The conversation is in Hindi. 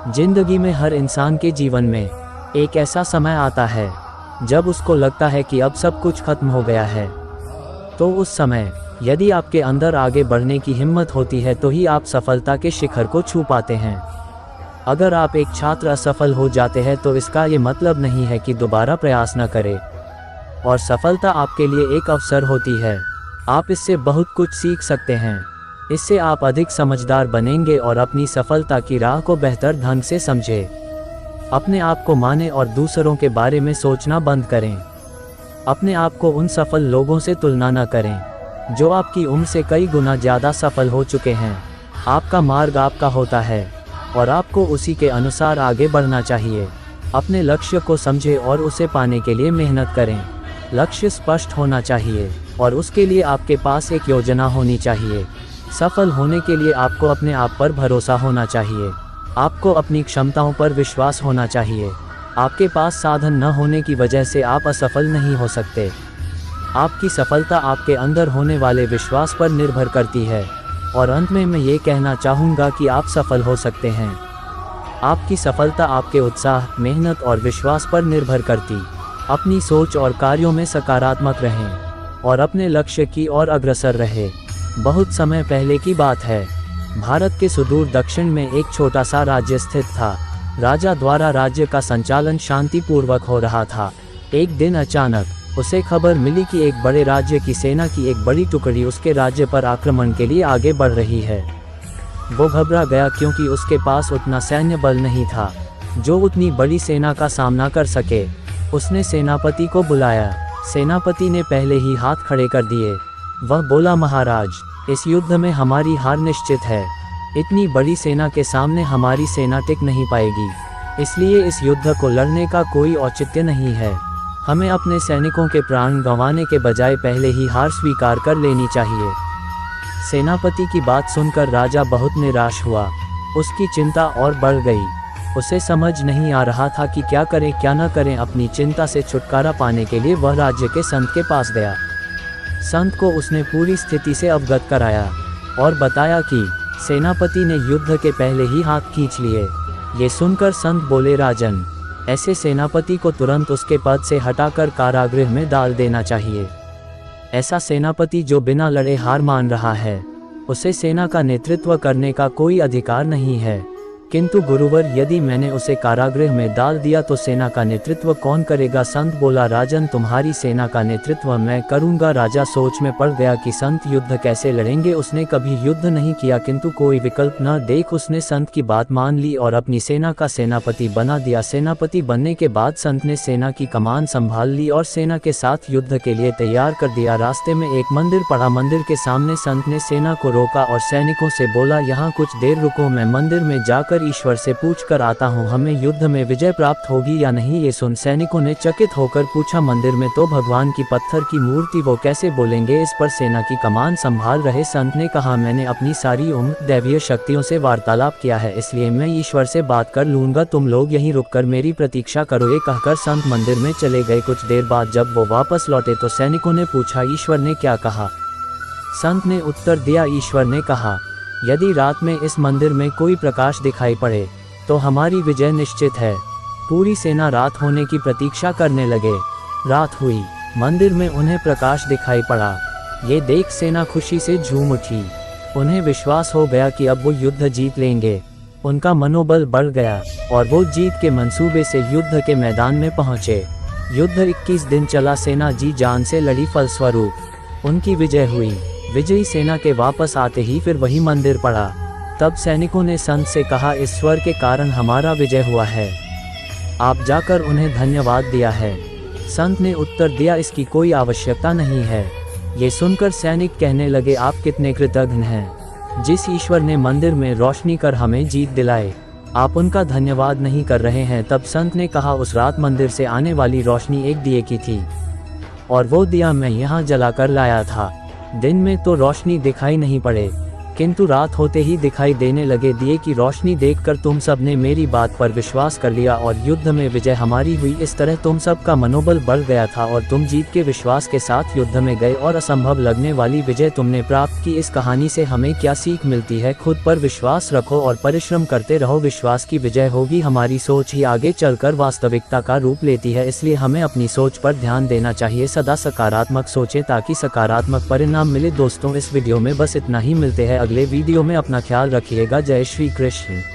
जिंदगी में हर इंसान के जीवन में एक ऐसा समय आता है जब उसको लगता है कि अब सब कुछ खत्म हो गया है। तो उस समय यदि आपके अंदर आगे बढ़ने की हिम्मत होती है तो ही आप सफलता के शिखर को छू पाते हैं। अगर आप एक छात्र असफल हो जाते हैं तो इसका ये मतलब नहीं है कि दोबारा प्रयास न करें, और सफलता आपके लिए एक अवसर होती है। आप इससे बहुत कुछ सीख सकते हैं। इससे आप अधिक समझदार बनेंगे और अपनी सफलता की राह को बेहतर ढंग से समझें। अपने आप को मानें और दूसरों के बारे में सोचना बंद करें। अपने आप को उन सफल लोगों से तुलना न करें जो आपकी उम्र से कई गुना ज़्यादा सफल हो चुके हैं। आपका मार्ग आपका होता है और आपको उसी के अनुसार आगे बढ़ना चाहिए। अपने लक्ष्य को समझें और उसे पाने के लिए मेहनत करें। लक्ष्य स्पष्ट होना चाहिए और उसके लिए आपके पास एक योजना होनी चाहिए। सफल होने के लिए आपको अपने आप पर भरोसा होना चाहिए। आपको अपनी क्षमताओं पर विश्वास होना चाहिए। आपके पास साधन न होने की वजह से आप असफल नहीं हो सकते। आपकी सफलता आपके अंदर होने वाले विश्वास पर निर्भर करती है। और अंत में मैं ये कहना चाहूँगा कि आप सफल हो सकते हैं। आपकी सफलता आपके उत्साह, मेहनत और विश्वास पर निर्भर करती। अपनी सोच और कार्यों में सकारात्मक रहें और अपने लक्ष्य की ओर अग्रसर रहे। बहुत समय पहले की बात है, भारत के सुदूर दक्षिण में एक छोटा सा राज्य स्थित था। राजा द्वारा राज्य का संचालन शांतिपूर्वक हो रहा था। एक दिन अचानक उसे खबर मिली कि एक बड़े राज्य की सेना की एक बड़ी टुकड़ी उसके राज्य पर आक्रमण के लिए आगे बढ़ रही है। वो घबरा गया क्योंकि उसके पास उतना सैन्य बल नहीं था जो उतनी बड़ी सेना का सामना कर सके। उसने सेनापति को बुलाया। सेनापति ने पहले ही हाथ खड़े कर दिए। वह बोला, महाराज, इस युद्ध में हमारी हार निश्चित है। इतनी बड़ी सेना के सामने हमारी सेना टिक नहीं पाएगी, इसलिए इस युद्ध को लड़ने का कोई औचित्य नहीं है। हमें अपने सैनिकों के प्राण गंवाने के बजाय पहले ही हार स्वीकार कर लेनी चाहिए। सेनापति की बात सुनकर राजा बहुत निराश हुआ। उसकी चिंता और बढ़ गई। उसे समझ नहीं आ रहा था कि क्या करें क्या न करें। अपनी चिंता से छुटकारा पाने के लिए वह राज्य के संत के पास गया। संत को उसने पूरी स्थिति से अवगत कराया और बताया कि सेनापति ने युद्ध के पहले ही हाथ खींच लिए। ये सुनकर संत बोले, राजन, ऐसे सेनापति को तुरंत उसके पद से हटाकर कारागृह में डाल देना चाहिए। ऐसा सेनापति जो बिना लड़े हार मान रहा है, उसे सेना का नेतृत्व करने का कोई अधिकार नहीं है। किंतु गुरुवर, यदि मैंने उसे कारागृह में डाल दिया तो सेना का नेतृत्व कौन करेगा? संत बोला, राजन, तुम्हारी सेना का नेतृत्व मैं करूंगा। राजा सोच में पड़ गया कि संत युद्ध कैसे लड़ेंगे। उसने कभी युद्ध नहीं किया, किंतु कोई विकल्प न देख उसने संत की बात मान ली और अपनी सेना का सेनापति बना दिया। सेनापति बनने के बाद संत ने सेना की कमान संभाल ली और सेना के साथ युद्ध के लिए तैयार कर दिया। रास्ते में एक मंदिर पड़ा। मंदिर के सामने संत ने सेना को रोका और सैनिकों से बोला, यहाँ कुछ देर रुको, मैं मंदिर में जाकर ईश्वर से पूछ कर आता हूँ, हमें युद्ध में विजय प्राप्त होगी या नहीं। ये सुन सैनिकों ने चकित होकर पूछा, मंदिर में तो भगवान की पत्थर की मूर्ति, वो कैसे बोलेंगे? इस पर सेना की कमान संभाल रहे संत ने कहा, मैंने अपनी सारी उम्र दैवीय शक्तियों से वार्तालाप किया है, इसलिए मैं ईश्वर से बात कर लूंगा। तुम लोग यहीं रुककर मेरी प्रतीक्षा करो। ये कहकर संत मंदिर में चले गए। कुछ देर बाद जब वो वापस लौटे तो सैनिकों ने पूछा, ईश्वर ने क्या कहा? संत ने उत्तर दिया, ईश्वर ने कहा, यदि रात में इस मंदिर में कोई प्रकाश दिखाई पड़े तो हमारी विजय निश्चित है। पूरी सेना रात होने की प्रतीक्षा करने लगे। रात हुई, मंदिर में उन्हें प्रकाश दिखाई पड़ा। ये देख सेना खुशी से झूम उठी। उन्हें विश्वास हो गया कि अब वो युद्ध जीत लेंगे। उनका मनोबल बढ़ गया और वो जीत के मंसूबे से युद्ध के मैदान में पहुंचे। युद्ध 21 दिन चला। सेना जी जान से लड़ी, फलस्वरूप उनकी विजय हुई। विजयी सेना के वापस आते ही फिर वही मंदिर पड़ा। तब सैनिकों ने संत से कहा, इस स्वर के कारण हमारा विजय हुआ है, आप जाकर उन्हें धन्यवाद दिया है। संत ने उत्तर दिया, इसकी कोई आवश्यकता नहीं है। ये सुनकर सैनिक कहने लगे, आप कितने कृतज्ञ हैं। जिस ईश्वर ने मंदिर में रोशनी कर हमें जीत दिलाए, आप उनका धन्यवाद नहीं कर रहे हैं। तब संत ने कहा, उस रात मंदिर से आने वाली रोशनी एक दिए की थी और वो दिया मैं यहाँ जलाकर लाया था। दिन में तो रोशनी दिखाई नहीं पड़े, किंतु रात होते ही दिखाई देने लगे दिए की रोशनी देखकर तुम सब ने मेरी बात पर विश्वास कर लिया और युद्ध में विजय हमारी हुई। इस तरह तुम सब का मनोबल बढ़ गया था और तुम जीत के विश्वास के साथ युद्ध में गए और असंभव लगने वाली विजय तुमने प्राप्त की। इस कहानी से हमें क्या सीख मिलती है? खुद पर विश्वास रखो और परिश्रम करते रहो, विश्वास की विजय होगी। हमारी सोच ही आगे चलकर वास्तविकता का रूप लेती है, इसलिए हमें अपनी सोच पर ध्यान देना चाहिए। सदा सकारात्मक सोचें ताकि सकारात्मक परिणाम मिले। दोस्तों, इस वीडियो में बस इतना ही। मिलते हैं अगले वीडियो में। अपना ख्याल रखिएगा। जय श्री कृष्ण।